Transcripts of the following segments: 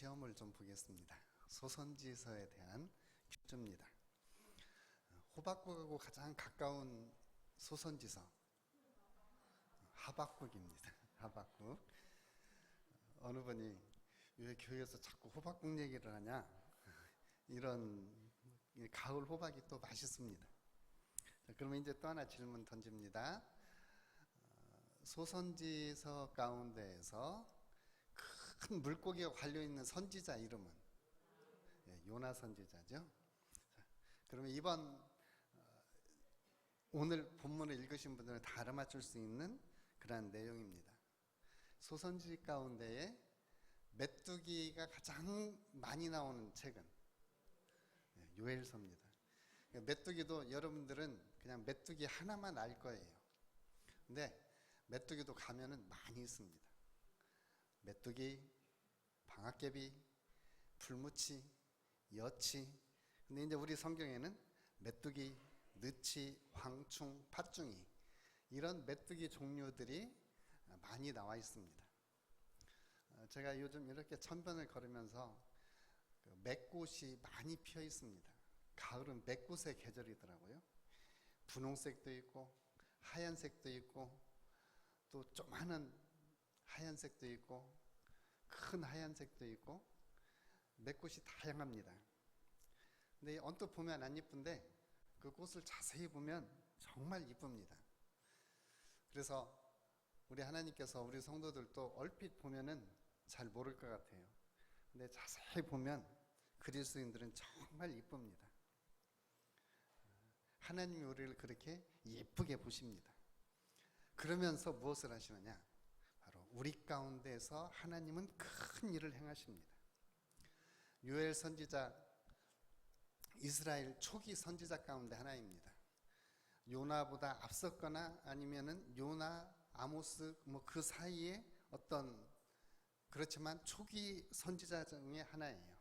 시험을 좀 보겠습니다. 소선지서에 대한 퀴즈입니다. 호박국하고 가장 가까운 소선지서 하박국입니다. 하박국. 어느 분이 왜 교회에서 자꾸 호박국 얘기를 하냐, 이런. 가을 호박이 또 맛있습니다. 자, 그러면 이제 또 하나 질문 던집니다. 소선지서 가운데에서 큰 물고기가 걸려있는 선지자 이름은? 요나 선지자죠. 자, 그러면 오늘 본문을 읽으신 분들은 다 알아맞힐 수 있는 그러한 내용입니다. 소선지 가운데에 메뚜기가 가장 많이 나오는 책은 요엘서입니다. 메뚜기도 여러분들은 그냥 메뚜기 하나만 알 거예요. 근데 메뚜기도 가면은 많이 있습니다. 메뚜기, 방앗개비, 풀무치, 여치. 근데 이제 우리 성경에는 메뚜기, 느치, 황충, 팥중이, 이런 메뚜기 종류들이 많이 나와 있습니다. 제가 요즘 이렇게 천변을 걸으면서 맥꽃이 많이 피어 있습니다. 가을은 맥꽃의 계절이더라고요. 분홍색도 있고 하얀색도 있고 또 조그마한 하얀색도 있고 큰 하얀색도 있고 맥꽃이 다양합니다. 근데 언뜻 보면 안 이쁜데 그 꽃을 자세히 보면 정말 이쁩니다. 그래서 우리 하나님께서 우리 성도들도 얼핏 보면은 잘 모를 것 같아요. 근데 자세히 보면 그리스도인들은 정말 이쁩니다. 하나님이 우리를 그렇게 예쁘게 보십니다. 그러면서 무엇을 하시느냐? 바로 우리 가운데서 하나님은 큰 일을 행하십니다. 요엘 선지자, 이스라엘 초기 선지자 가운데 하나입니다. 요나보다 앞섰거나 아니면은 요나, 아모스 그 사이에 어떤, 그렇지만 초기 선지자 중에 하나예요.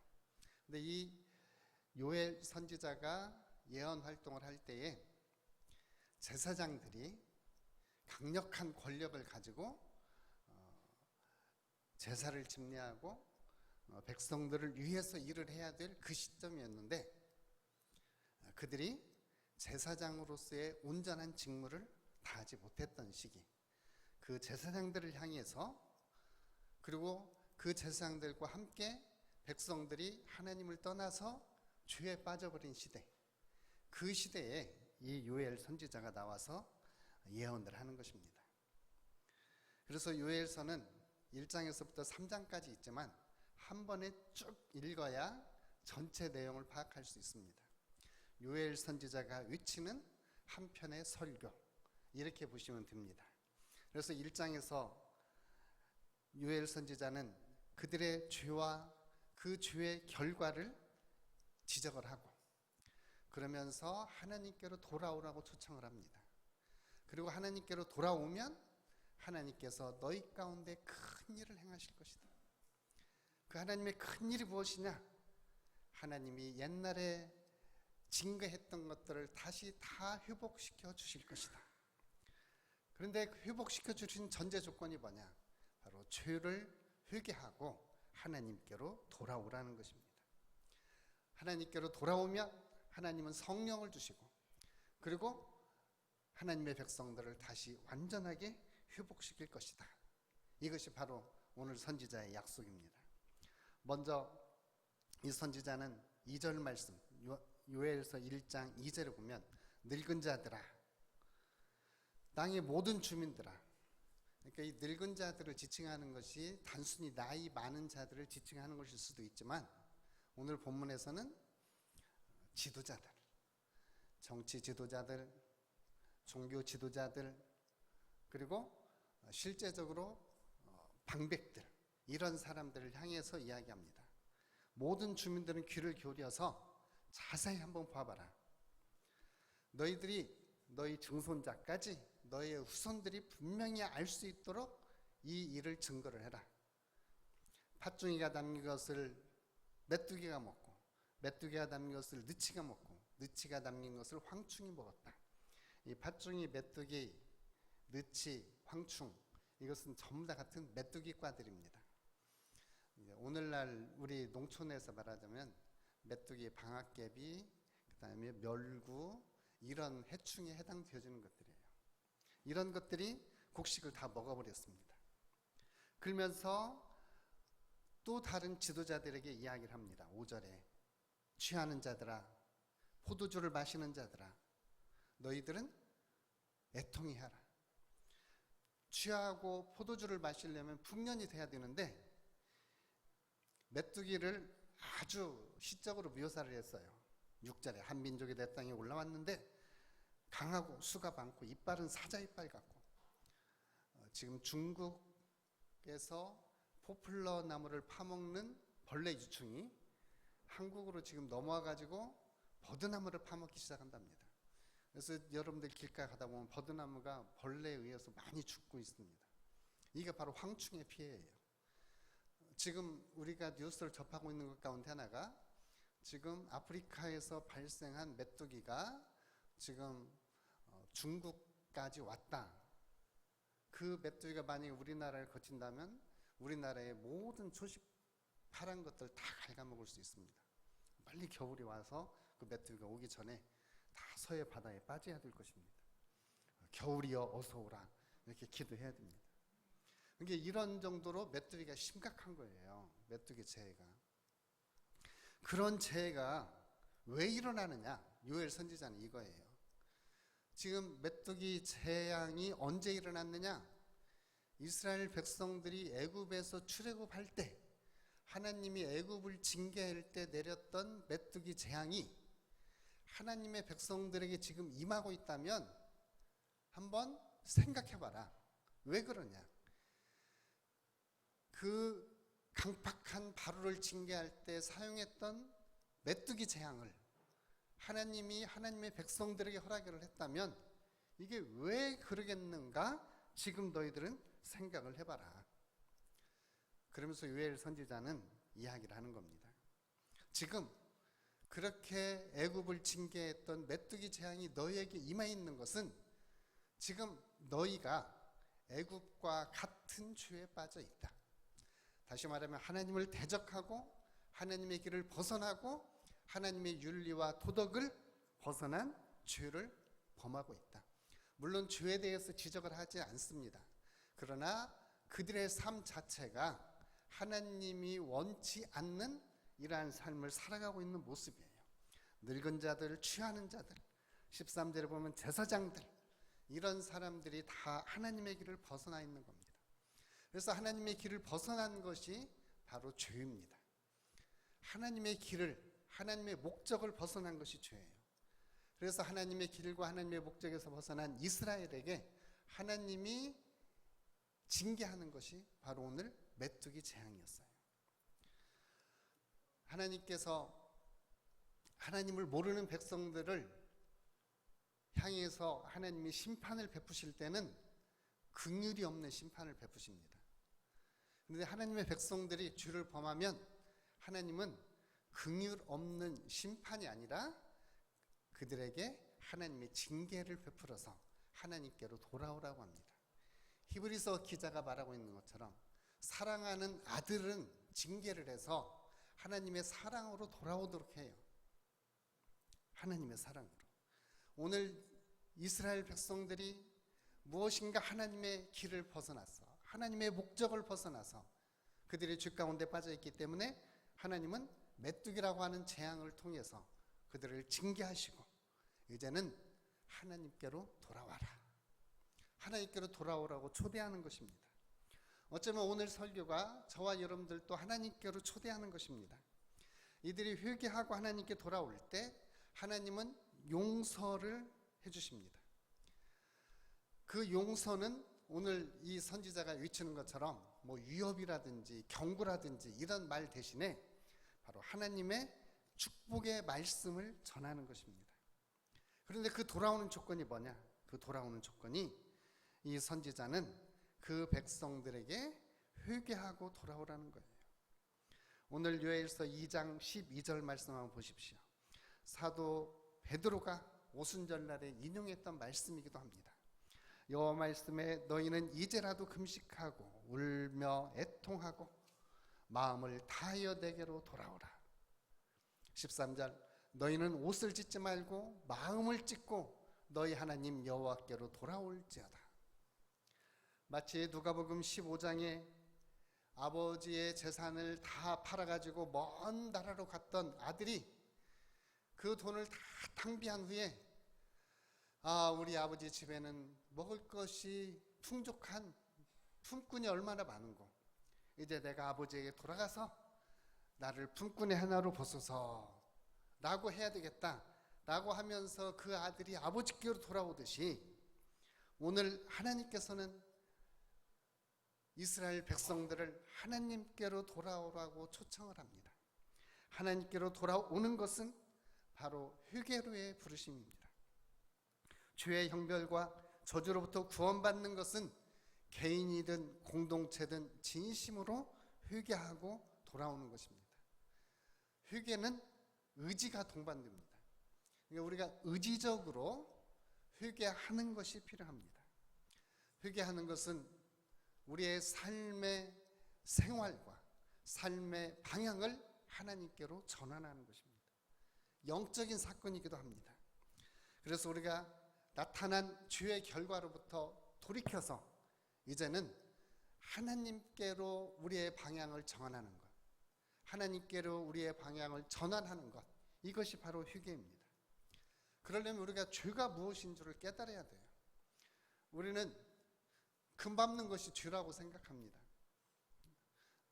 근데 이 요엘 선지자가 예언 활동을 할 때에 제사장들이 강력한 권력을 가지고 제사를 집례하고 백성들을 위해서 일을 해야 될 그 시점이었는데, 그들이 제사장으로서의 온전한 직무를 다하지 못했던 시기, 그 제사장들을 향해서, 그리고 그 제사장들과 함께 백성들이 하나님을 떠나서 죄에 빠져버린 시대, 그 시대에 이 요엘 선지자가 나와서 예언을 하는 것입니다. 그래서 요엘서는 1장에서부터 3장까지 있지만 한 번에 쭉 읽어야 전체 내용을 파악할 수 있습니다. 요엘 선지자가 외치는 한 편의 설교, 이렇게 보시면 됩니다. 그래서 1장에서 요엘 선지자는 그들의 죄와 그 죄의 결과를 지적을 하고, 그러면서 하나님께로 돌아오라고 초청을 합니다. 그리고 하나님께로 돌아오면 하나님께서 너희 가운데 큰 일을 행하실 것이다. 그 하나님의 큰 일이 무엇이냐? 하나님이 옛날에 증거했던 것들을 다시 다 회복시켜 주실 것이다. 그런데 회복시켜 주신 전제 조건이 뭐냐? 바로 죄를 회개하고 하나님께로 돌아오라는 것입니다. 하나님께로 돌아오면 하나님은 성령을 주시고, 그리고 하나님의 백성들을 다시 완전하게 회복시킬 것이다. 이것이 바로 오늘 선지자의 약속입니다. 먼저 이 선지자는 2절 말씀, 요엘서 1장 2절을 보면 늙은 자들아, 땅의 모든 주민들아. 그러니까 이 늙은 자들을 지칭하는 것이 단순히 나이 많은 자들을 지칭하는 것일 수도 있지만, 오늘 본문에서는 지도자들, 정치 지도자들, 종교 지도자들, 그리고 실제적으로 방백들, 이런 사람들을 향해서 이야기합니다. 모든 주민들은 귀를 기울여서 자세히 한번 봐봐라. 너희들이, 너희 증손자까지, 너희의 후손들이 분명히 알 수 있도록 이 일을 증거를 해라. 팥중이가 담긴 것을 메뚜기가 먹고, 메뚜기가 담긴 것을 느치가 먹고, 느치가 담긴 것을 황충이 먹었다. 이 팥중이, 메뚜기, 느치, 황충, 이것은 전부 다 같은 메뚜기과들입니다. 오늘날 우리 농촌에서 말하자면 메뚜기, 방앗개비, 그다음에 멸구 이런 해충에 해당되어지는 것들이에요. 이런 것들이 곡식을 다 먹어버렸습니다. 그러면서 또 다른 지도자들에게 이야기를 합니다. 5절에 취하는 자들아, 포도주를 마시는 자들아, 너희들은 애통히 하라. 취하고 포도주를 마시려면 풍년이 돼야 되는데 메뚜기를 아주 시적으로 묘사를 했어요. 6절에 한 민족이 내 땅에 올라왔는데 강하고 수가 많고 이빨은 사자 이빨 같고, 지금 중국에서 포플러 나무를 파먹는 벌레 유충이 한국으로 지금 넘어와 가지고 버드나무를 파먹기 시작한답니다. 그래서 여러분들 길가에 가다 보면 버드나무가 벌레에 의해서 많이 죽고 있습니다. 이게 바로 황충의 피해예요. 지금 우리가 뉴스를 접하고 있는 것 가운데 하나가 지금 아프리카에서 발생한 메뚜기가 지금 중국까지 왔다. 그 메뚜기가 만약에 우리나라를 거친다면 우리나라의 모든 초식 파란 것들 다 갉아먹을 수 있습니다. 빨리 겨울이 와서 그 메뚜기가 오기 전에 다 서해 바다에 빠져야 될 것입니다. 겨울이여 어서 오라 이렇게 기도해야 됩니다. 그러니까 이런 정도로 메뚜기가 심각한 거예요. 메뚜기 재해가. 그런 재해가 왜 일어나느냐? 요엘 선지자는 이거예요. 지금 메뚜기 재앙이 언제 일어났느냐? 이스라엘 백성들이 애굽에서 출애굽할 때 하나님이 애굽을 징계할 때 내렸던 메뚜기 재앙이 하나님의 백성들에게 지금 임하고 있다면 한번 생각해봐라. 왜 그러냐? 그 강팍한 바로를 징계할 때 사용했던 메뚜기 재앙을 하나님이 하나님의 백성들에게 허락을 했다면 이게 왜 그러겠는가? 지금 너희들은 생각을 해봐라. 그러면서 요엘 선지자는 이야기를 하는 겁니다. 지금 그렇게 애굽을 징계했던 메뚜기 재앙이 너희에게 임해 있는 것은 지금 너희가 애굽과 같은 죄에 빠져 있다. 다시 말하면 하나님을 대적하고 하나님의 길을 벗어나고 하나님의 윤리와 도덕을 벗어난 죄를 범하고 있다. 물론 죄에 대해서 지적을 하지 않습니다. 그러나 그들의 삶 자체가 하나님이 원치 않는 이러한 삶을 살아가고 있는 모습이에요. 늙은 자들, 취하는 자들, 13절에 보면 제사장들, 이런 사람들이 다 하나님의 길을 벗어나 있는 겁니다. 그래서 하나님의 길을 벗어난 것이 바로 죄입니다. 하나님의 길을, 하나님의 목적을 벗어난 것이 죄예요. 그래서 하나님의 길과 하나님의 목적에서 벗어난 이스라엘에게 하나님이 징계하는 것이 바로 오늘 메뚜기 재앙이었어요. 하나님께서 하나님을 모르는 백성들을 향해서 하나님이 심판을 베푸실 때는 긍휼이 없는 심판을 베푸십니다. 그런데 하나님의 백성들이 죄를 범하면 하나님은 긍휼 없는 심판이 아니라 그들에게 하나님의 징계를 베풀어서 하나님께로 돌아오라고 합니다. 히브리서 기자가 말하고 있는 것처럼 사랑하는 아들은 징계를 해서 하나님의 사랑으로 돌아오도록 해요. 하나님의 사랑으로. 오늘 이스라엘 백성들이 무엇인가 하나님의 길을 벗어났어. 하나님의 목적을 벗어나서 그들이 죄 가운데 빠져있기 때문에 하나님은 메뚜기라고 하는 재앙을 통해서 그들을 징계하시고 이제는 하나님께로 돌아와라. 하나님께로 돌아오라고 초대하는 것입니다. 어쩌면 오늘 설교가 저와 여러분들도 하나님께로 초대하는 것입니다. 이들이 회개하고 하나님께 돌아올 때 하나님은 용서를 해주십니다. 그 용서는 오늘 이 선지자가 외치는 것처럼 뭐 위협이라든지 경고라든지 이런 말 대신에 바로 하나님의 축복의 말씀을 전하는 것입니다. 그런데 그 돌아오는 조건이 뭐냐? 그 돌아오는 조건이 이 선지자는 그 백성들에게 회개하고 돌아오라는 거예요. 오늘 요엘서 2장 12절 말씀 한번 보십시오. 사도 베드로가 오순절날에 인용했던 말씀이기도 합니다. 여호와 말씀에 너희는 이제라도 금식하고 울며 애통하고 마음을 다하여 내게로 돌아오라. 13절 너희는 옷을 찢지 말고 마음을 찢고 너희 하나님 여호와께로 돌아올지어다. 마치 누가복음 15장에 아버지의 재산을 다 팔아가지고 먼 나라로 갔던 아들이 그 돈을 다 탕비한 후에 우리 아버지 집에는 먹을 것이 풍족한 품꾼이 얼마나 많은고 이제 내가 아버지에게 돌아가서 나를 품꾼의 하나로 보소서 라고 해야 되겠다 라고 하면서 그 아들이 아버지께로 돌아오듯이 오늘 하나님께서는 이스라엘 백성들을 하나님께로 돌아오라고 초청을 합니다. 하나님께로 돌아오는 것은 바로 회개로의 부르심입니다. 죄의 형벌과 저주로부터 구원받는 것은 개인이든 공동체든 진심으로 회개하고 돌아오는 것입니다. 회개는 의지가 동반됩니다. 그러니까 우리가 의지적으로 회개하는 것이 필요합니다. 회개하는 것은 우리의 삶의 생활과 삶의 방향을 하나님께로 전환하는 것입니다. 영적인 사건이기도 합니다. 그래서 우리가 나타난 죄의 결과로부터 돌이켜서 이제는 하나님께로 우리의 방향을 정하는 것, 하나님께로 우리의 방향을 전환하는 것, 이것이 바로 회개입니다. 그러려면 우리가 죄가 무엇인 줄을 깨달아야 돼요. 우리는 금 밟는 것이 죄라고 생각합니다.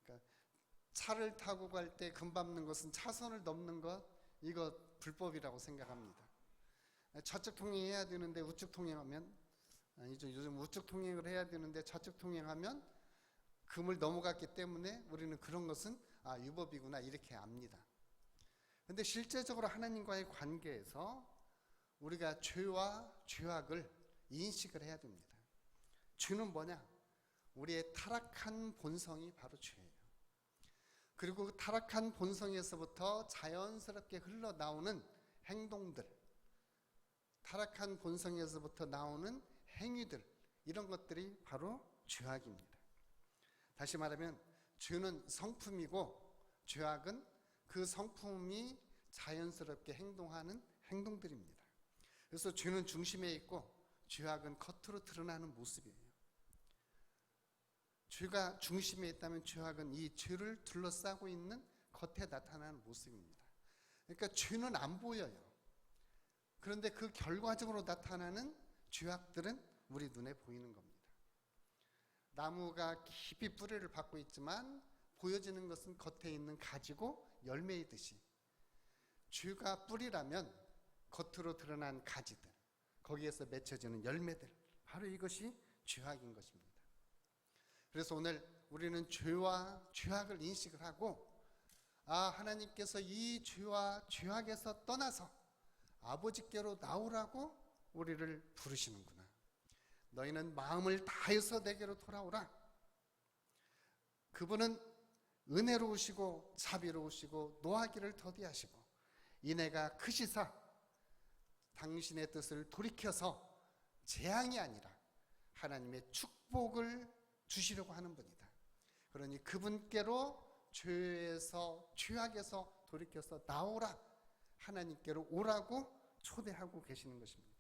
그러니까 차를 타고 갈 때 금 밟는 것은 차선을 넘는 것, 이거 불법이라고 생각합니다. 좌측 통행해야 되는데 우측 통행하면, 요즘 우측 통행을 해야 되는데 좌측 통행하면 금을 넘어갔기 때문에 우리는 그런 것은 유법이구나 이렇게 압니다. 근데 실제적으로 하나님과의 관계에서 우리가 죄와 죄악을 인식을 해야 됩니다. 죄는 뭐냐? 우리의 타락한 본성이 바로 죄예요. 그리고 그 타락한 본성에서부터 자연스럽게 흘러나오는 행동들, 타락한 본성에서부터 나오는 행위들, 이런 것들이 바로 죄악입니다. 다시 말하면 죄는 성품이고 죄악은 그 성품이 자연스럽게 행동하는 행동들입니다. 그래서 죄는 중심에 있고 죄악은 겉으로 드러나는 모습이에요. 죄가 중심에 있다면 죄악은 이 죄를 둘러싸고 있는 겉에 나타나는 모습입니다. 그러니까 죄는 안 보여요. 그런데 그 결과적으로 나타나는 죄악들은 우리 눈에 보이는 겁니다. 나무가 깊이 뿌리를 받고 있지만 보여지는 것은 겉에 있는 가지고 열매이듯이 죄가 뿌리라면 겉으로 드러난 가지들, 거기에서 맺혀지는 열매들, 바로 이것이 죄악인 것입니다. 그래서 오늘 우리는 죄와 죄악을 인식을 하고 하나님께서 이 죄와 죄악에서 떠나서 아버지께로 나오라고 우리를 부르시는구나. 너희는 마음을 다해서 내게로 돌아오라. 그분은 은혜로우시고 자비로우시고 노하기를 더디하시고 인애가 크시사 당신의 뜻을 돌이켜서 재앙이 아니라 하나님의 축복을 주시려고 하는 분이다. 그러니 그분께로 죄에서 죄악에서 돌이켜서 나오라, 하나님께로 오라고 초대하고 계시는 것입니다.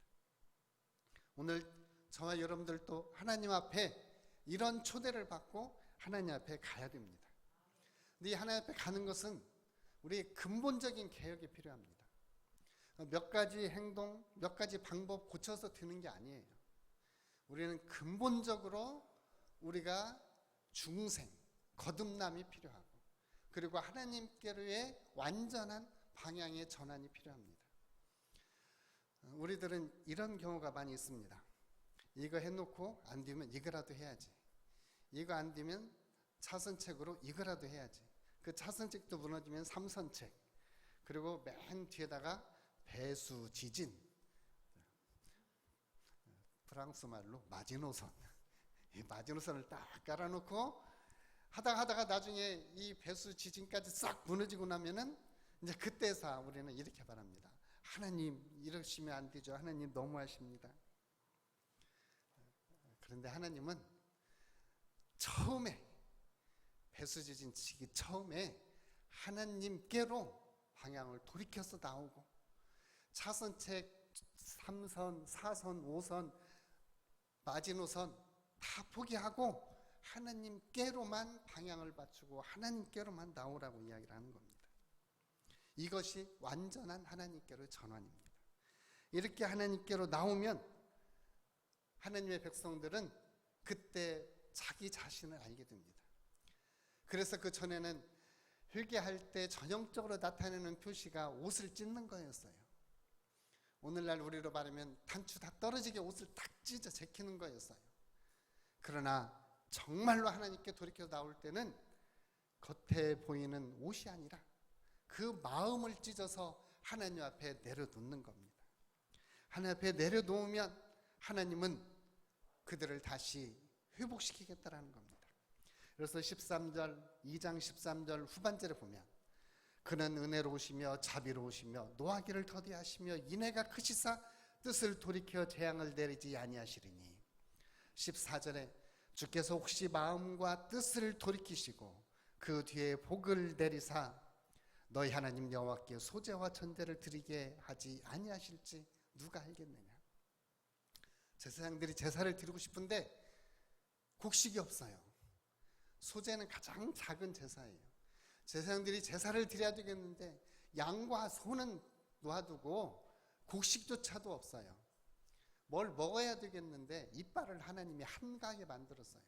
오늘 저와 여러분들도 하나님 앞에 이런 초대를 받고 하나님 앞에 가야 됩니다. 근데 이 하나님 앞에 가는 것은 우리의 근본적인 개혁이 필요합니다. 몇 가지 행동, 몇 가지 방법 고쳐서 되는 게 아니에요. 우리는 근본적으로 우리가 중생, 거듭남이 필요하고 그리고 하나님께로의 완전한 방향의 전환이 필요합니다. 우리들은 이런 경우가 많이 있습니다. 이거 해놓고 안 되면 이거라도 해야지. 이거 안 되면 차선책으로 이거라도 해야지. 그 차선책도 무너지면 삼선책. 그리고 맨 뒤에다가 배수 지진. 프랑스 말로 마지노선. 이 마지노선을 딱 깔아놓고 하다가 나중에 이 배수 지진까지 싹 무너지고 나면은 이제 그때서 우리는 이렇게 바랍니다. 하나님 이러시면 안 되죠. 하나님 너무하십니다. 그런데 하나님은 처음에 배수지진 치기 처음에 하나님께로 방향을 돌이켜서 나오고 차선책 3선, 4선, 5선, 마지노선 다 포기하고 하나님께로만 방향을 맞추고 하나님께로만 나오라고 이야기를 하는 겁니다. 이것이 완전한 하나님께로 전환입니다. 이렇게 하나님께로 나오면 하나님의 백성들은 그때 자기 자신을 알게 됩니다. 그래서 그 전에는 회개할 때 전형적으로 나타내는 표시가 옷을 찢는 거였어요. 오늘날 우리로 말하면 단추 다 떨어지게 옷을 딱 찢어 제키는 거였어요. 그러나 정말로 하나님께 돌이켜 나올 때는 겉에 보이는 옷이 아니라 그 마음을 찢어서 하나님 앞에 내려놓는 겁니다. 하나님 앞에 내려놓으면 하나님은 그들을 다시 회복시키겠다라는 겁니다. 그래서 13절, 2장 13절 후반절에 보면 그는 은혜로우시며 자비로우시며 노하기를 더디하시며 인애가 크시사 뜻을 돌이켜 재앙을 내리지 아니하시리니 14절에 주께서 혹시 마음과 뜻을 돌이키시고 그 뒤에 복을 내리사 너희 하나님 여호와께 소제와 전제를 드리게 하지 아니하실지 누가 알겠느냐. 제사장들이 제사를 드리고 싶은데 곡식이 없어요. 소제는 가장 작은 제사예요. 제사장들이 제사를 드려야 되겠는데 양과 소는 놓아두고 곡식조차도 없어요. 뭘 먹어야 되겠는데 이빨을 하나님이 한가하게 만들었어요.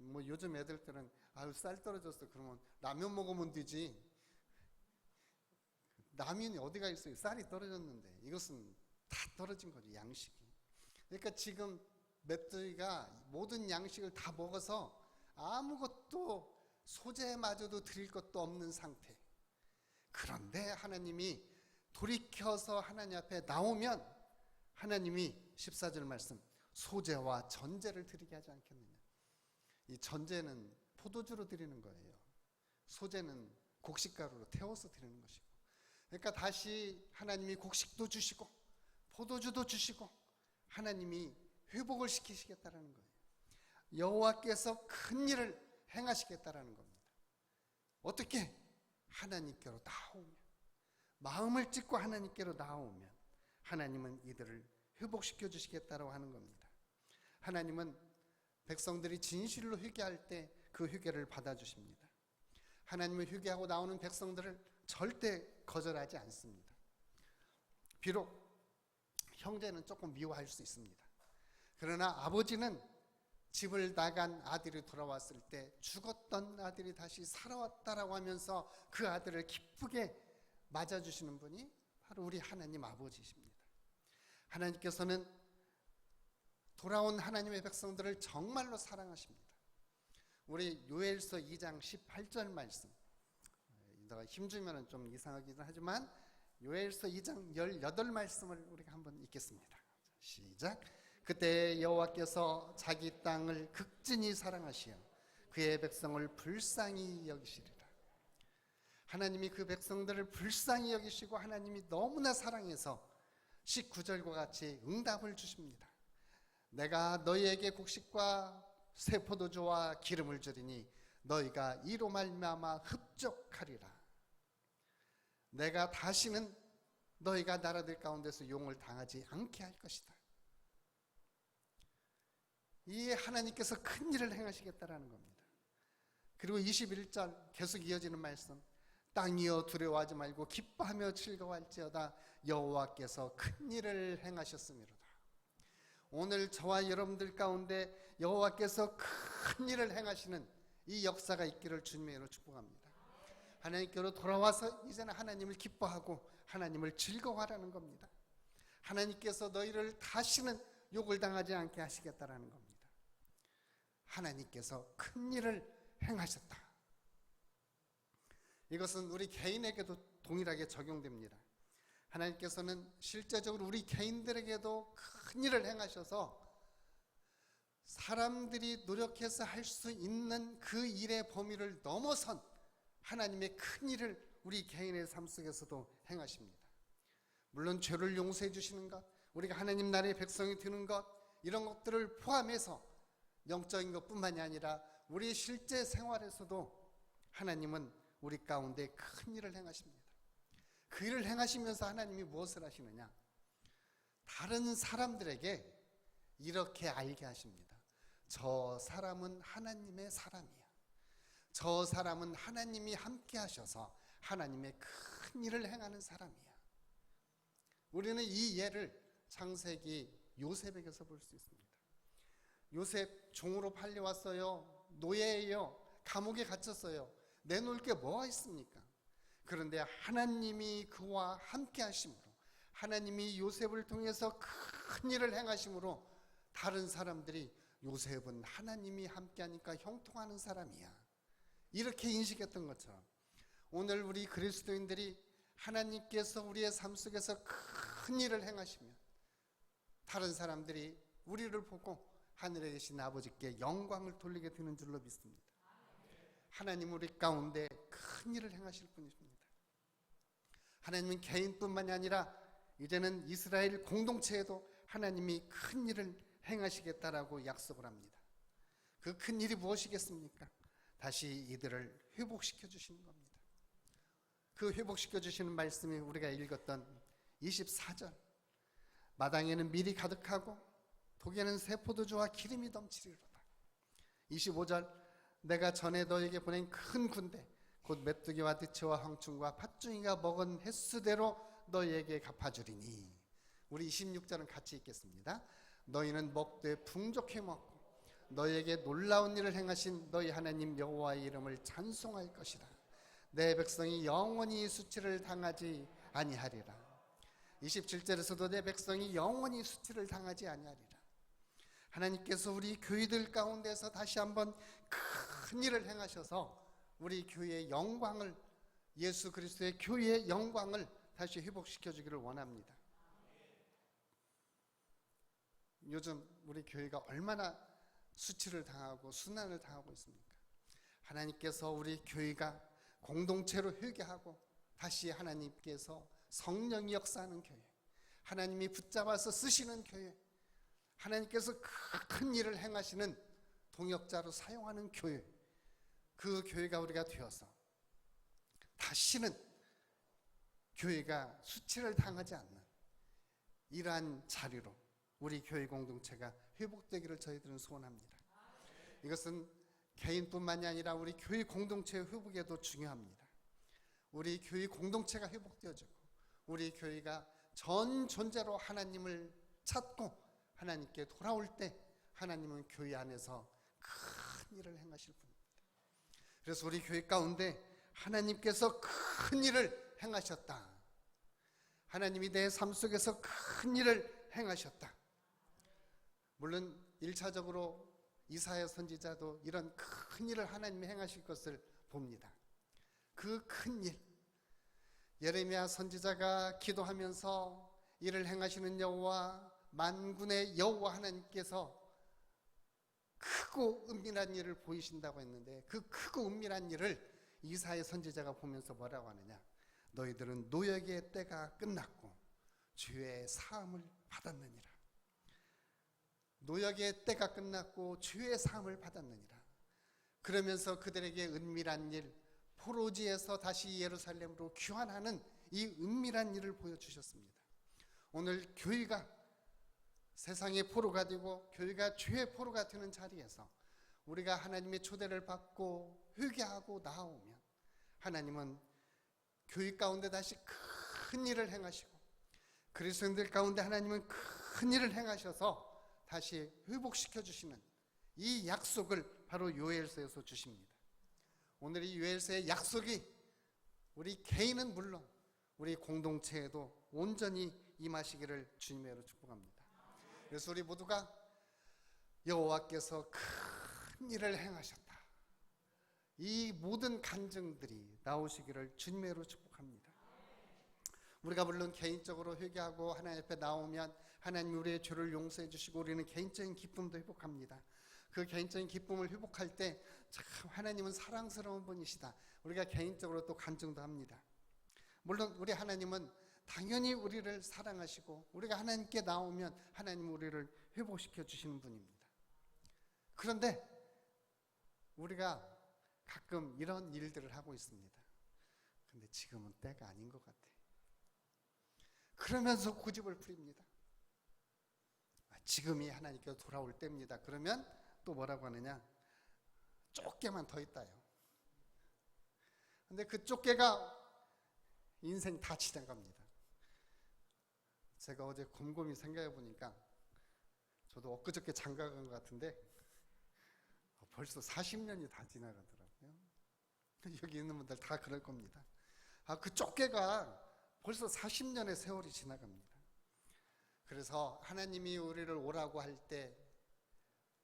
뭐 요즘 애들들은 아유 쌀 떨어졌어 그러면 라면 먹으면 되지. 라면이 어디가 있어요? 쌀이 떨어졌는데 이것은 다 떨어진 거죠, 양식이. 그러니까 지금 메뚜기가 모든 양식을 다 먹어서 아무것도 소재마저도 드릴 것도 없는 상태. 그런데 하나님이 돌이켜서 하나님 앞에 나오면 하나님이 14절 말씀 소재와 전제를 드리게 하지 않겠느냐. 이 전제는 포도주로 드리는 거예요. 소재는 곡식가루로 태워서 드리는 것이고. 그러니까 다시 하나님이 곡식도 주시고 포도주도 주시고 하나님이 회복을 시키시겠다라는 거예요. 여호와께서 큰 일을 행하시겠다라는 겁니다. 어떻게? 하나님께로 나오면, 마음을 찢고 하나님께로 나오면 하나님은 이들을 회복시켜 주시겠다라고 하는 겁니다. 하나님은 백성들이 진실로 회개할 때 그 회개를 받아주십니다. 하나님은 회개하고 나오는 백성들을 절대 거절하지 않습니다. 비록 형제는 조금 미워할 수 있습니다. 그러나 아버지는 집을 나간 아들이 돌아왔을 때 죽었던 아들이 다시 살아왔다라고 하면서 그 아들을 기쁘게 맞아주시는 분이 바로 우리 하나님 아버지십니다. 하나님께서는 돌아온 하나님의 백성들을 정말로 사랑하십니다. 우리 요엘서 2장 18절 말씀, 내가 힘주면 좀 이상하기도 하지만 요엘서 2장 18말씀을 우리가 한번 읽겠습니다. 시작. 그때 여호와께서 자기 땅을 극진히 사랑하시어 그의 백성을 불쌍히 여기시리라. 하나님이 그 백성들을 불쌍히 여기시고 하나님이 너무나 사랑해서 19절과 같이 응답을 주십니다. 내가 너희에게 곡식과 새 포도주와 기름을 주리니 너희가 이로 말미암아 흡족하리라. 내가 다시는 너희가 나라들 가운데서 용을 당하지 않게 할 것이다. 이 하나님께서 큰 일을 행하시겠다라는 겁니다. 그리고 21절 계속 이어지는 말씀, 땅이여 두려워하지 말고 기뻐하며 즐거워할지어다 여호와께서 큰 일을 행하셨음이로다. 오늘 저와 여러분들 가운데 여호와께서 큰 일을 행하시는 이 역사가 있기를 주님의 이름으로 축복합니다. 하나님께로 돌아와서 이제는 하나님을 기뻐하고 하나님을 즐거워하라는 겁니다. 하나님께서 너희를 다시는 욕을 당하지 않게 하시겠다라는 겁니다. 하나님께서 큰 일을 행하셨다. 이것은 우리 개인에게도 동일하게 적용됩니다. 하나님께서는 실제적으로 우리 개인들에게도 큰 일을 행하셔서 사람들이 노력해서 할 수 있는 그 일의 범위를 넘어선 하나님의 큰 일을 우리 개인의 삶 속에서도 행하십니다. 물론 죄를 용서해 주시는 것, 우리가 하나님 나라의 백성이 되는 것, 이런 것들을 포함해서 영적인 것뿐만이 아니라 우리 실제 생활에서도 하나님은 우리 가운데 큰 일을 행하십니다. 그 일을 행하시면서 하나님이 무엇을 하시느냐? 다른 사람들에게 이렇게 알게 하십니다. 저 사람은 하나님의 사람이야. 저 사람은 하나님이 함께 하셔서 하나님의 큰 일을 행하는 사람이야. 우리는 이 예를 창세기 요셉에게서 볼 수 있습니다. 요셉 종으로 팔려왔어요. 노예예요. 감옥에 갇혔어요. 내놓을 게 뭐가 있습니까? 그런데 하나님이 그와 함께 하심으로, 하나님이 요셉을 통해서 큰 일을 행하심으로 다른 사람들이 요셉은 하나님이 함께하니까 형통하는 사람이야, 이렇게 인식했던 것처럼 오늘 우리 그리스도인들이 하나님께서 우리의 삶 속에서 큰 일을 행하시면 다른 사람들이 우리를 보고 하늘에 계신 아버지께 영광을 돌리게 되는 줄로 믿습니다. 하나님 우리 가운데 큰 일을 행하실 분이십니다. 하나님은 개인뿐만이 아니라 이제는 이스라엘 공동체에도 하나님이 큰 일을 행하시겠다라고 약속을 합니다. 그 큰 일이 무엇이겠습니까? 다시 이들을 회복시켜 주시는 겁니다. 그 회복시켜 주시는 말씀이 우리가 읽었던 24절, 마당에는 밀이 가득하고 독에는 새 포도주와 기름이 넘치리로다. 25절, 내가 전에 너에게 보낸 큰 군대 곧 메뚜기와 드치와 황충과 팥중이가 먹은 횟수대로 너희에게 갚아주리니. 우리 26절은 같이 읽겠습니다. 너희는 먹되 풍족히 먹고 너희에게 놀라운 일을 행하신 너희 하나님 여호와의 이름을 찬송할 것이라. 내 백성이 영원히 수치를 당하지 아니하리라. 27절에서도 내 백성이 영원히 수치를 당하지 아니하리라. 하나님께서 우리 교회들 가운데서 다시 한번 큰 일을 행하셔서 우리 교회의 영광을, 예수 그리스도의 교회의 영광을 다시 회복시켜 주기를 원합니다. 요즘 우리 교회가 얼마나 수치를 당하고 순환을 당하고 있습니까? 하나님께서 우리 교회가 공동체로 회개하고 다시 하나님께서 성령이 역사하는 교회, 하나님이 붙잡아서 쓰시는 교회, 하나님께서 큰 일을 행하시는 동역자로 사용하는 교회, 그 교회가 우리가 되어서 다시는 교회가 수치를 당하지 않는 이러한 자리로 우리 교회 공동체가 회복되기를 저희들은 소원합니다. 이것은 개인뿐만이 아니라 우리 교회 공동체의 회복에도 중요합니다. 우리 교회 공동체가 회복되어지고 우리 교회가 전 존재로 하나님을 찾고 하나님께 돌아올 때 하나님은 교회 안에서 큰 일을 행하실 분입니다. 그래서 우리 교회 가운데 하나님께서 큰 일을 행하셨다, 하나님이 내 삶 속에서 큰 일을 행하셨다. 물론 1차적으로 이사야 선지자도 이런 큰 일을 하나님이 행하실 것을 봅니다. 그 큰 일, 예레미야 선지자가 기도하면서 일을 행하시는 여호와, 만군의 여호와 하나님께서 크고 은밀한 일을 보이신다고 했는데, 그 크고 은밀한 일을 이사야 선지자가 보면서 뭐라고 하느냐? 너희들은 노역의 때가 끝났고 죄의 사함을 받았느니라. 노역의 때가 끝났고 죄의 사함을 받았느니라. 그러면서 그들에게 은밀한 일, 포로지에서 다시 예루살렘으로 귀환하는 이 은밀한 일을 보여주셨습니다. 오늘 교회가 세상의 포로가 되고 교회가 죄의 포로가 되는 자리에서 우리가 하나님의 초대를 받고 회개하고 나아오면 하나님은 교회 가운데 다시 큰 일을 행하시고 그리스도인들 가운데 하나님은 큰 일을 행하셔서 다시 회복시켜 주시는 이 약속을 바로 요엘서에서 주십니다. 오늘 이 요엘서의 약속이 우리 개인은 물론 우리 공동체에도 온전히 임하시기를 주님의 이름으로 축복합니다. 그래서 우리 모두가 여호와께서 큰 일을 행하셨다, 이 모든 간증들이 나오시기를 주님의 이름으로 축복합니다. 우리가 물론 개인적으로 회개하고 하나님 앞에 나오면 하나님 우리의 죄를 용서해 주시고 우리는 개인적인 기쁨도 회복합니다. 그 개인적인 기쁨을 회복할 때 참 하나님은 사랑스러운 분이시다, 우리가 개인적으로 또 간증도 합니다. 물론 우리 하나님은 당연히 우리를 사랑하시고 우리가 하나님께 나오면 하나님 우리를 회복시켜 주시는 분입니다. 그런데 우리가 가끔 이런 일들을 하고 있습니다. 근데 지금은 때가 아닌 것 같아. 그러면서 고집을 부립니다. 지금이 하나님께로 돌아올 때입니다. 그러면 또 뭐라고 하느냐? 좁게만 더 있다요. 근데 그 좁게가 인생 다 지나갑니다. 제가 어제 곰곰이 생각해 보니까 저도 엊그저께 장가 간 것 같은데 벌써 40년이 다 지나가더라고요. 여기 있는 분들 다 그럴 겁니다. 그 좁게가 벌써 40년의 세월이 지나갑니다. 그래서 하나님이 우리를 오라고 할 때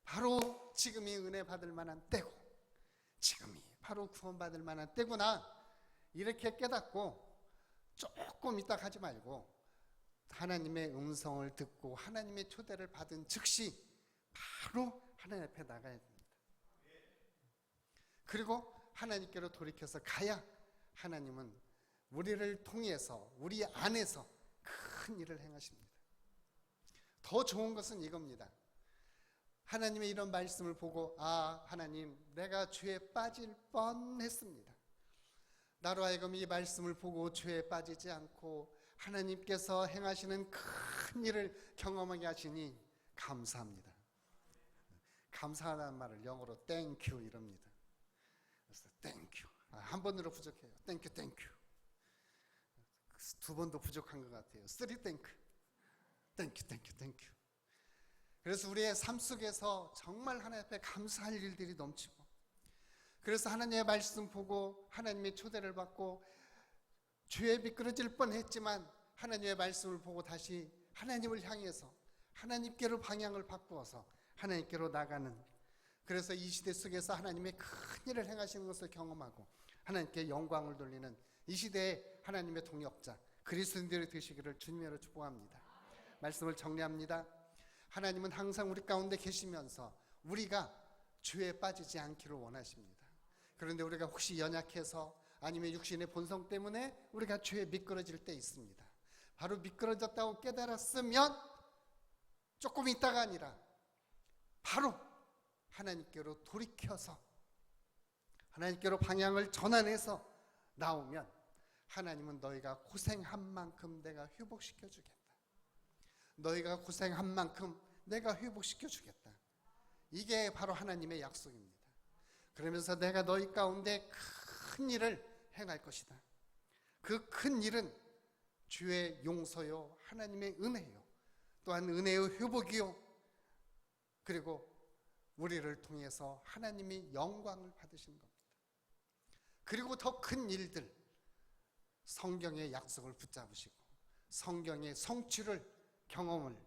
바로 지금이 은혜 받을 만한 때고, 지금이 바로 구원받을 만한 때구나, 이렇게 깨닫고 조금 있다 가지 말고 하나님의 음성을 듣고 하나님의 초대를 받은 즉시 바로 하나님 앞에 나가야 됩니다. 그리고 하나님께로 돌이켜서 가야 하나님은 우리를 통해서 우리 안에서 큰 일을 행하십니다. 더 좋은 것은 이겁니다. 하나님의 이런 말씀을 보고 하나님, 내가 죄에 빠질 뻔했습니다. 나로 하여금 이 말씀을 보고 죄에 빠지지 않고 하나님께서 행하시는 큰 일을 경험하게 하시니 감사합니다. 감사하다는 말을 영어로 thank you 이럽니다. 그래서 thank you. 한 번으로 부족해요. thank you, thank you. 두 번도 부족한 것 같아요. three thank you. thank you, thank you, thank you. 그래서 우리의 삶 속에서 정말 하나님 앞에 감사할 일들이 넘치고, 그래서 하나님의 말씀 보고 하나님의 초대를 받고 죄에 미끄러질 뻔했지만 하나님의 말씀을 보고 다시 하나님을 향해서 하나님께로 방향을 바꾸어서 하나님께로 나가는, 그래서 이 시대 속에서 하나님의 큰 일을 행하시는 것을 경험하고 하나님께 영광을 돌리는 이 시대의 하나님의 동역자 그리스도인들이 되시기를 주님으로 축복합니다. 말씀을 정리합니다. 하나님은 항상 우리 가운데 계시면서 우리가 죄에 빠지지 않기를 원하십니다. 그런데 우리가 혹시 연약해서 아니면 육신의 본성 때문에 우리가 죄에 미끄러질 때 있습니다. 바로 미끄러졌다고 깨달았으면 조금 있다가 아니라 바로 하나님께로 돌이켜서 하나님께로 방향을 전환해서 나오면 하나님은 너희가 고생한 만큼 내가 회복시켜 주겠다. 너희가 고생한 만큼 내가 회복시켜 주겠다. 이게 바로 하나님의 약속입니다. 그러면서 내가 너희 가운데 큰 일을 행할 것이다. 그 큰 일은 주의 용서요, 하나님의 은혜요, 또한 은혜의 회복이요, 그리고 우리를 통해서 하나님이 영광을 받으시는 겁니다. 그리고 더 큰 일들, 성경의 약속을 붙잡으시고 성경의 성취를 경험을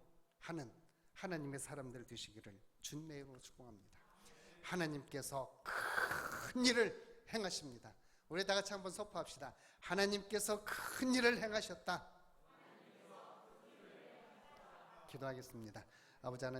하는 하나님의 사람들 되시기를 주님의 이름으로 축복합니다. 하나님께서 큰 일을 행하십니다. 우리 다 같이 한번 선포합시다. 하나님께서 큰 일을 행하셨다. 기도하겠습니다. 아버지 하나님,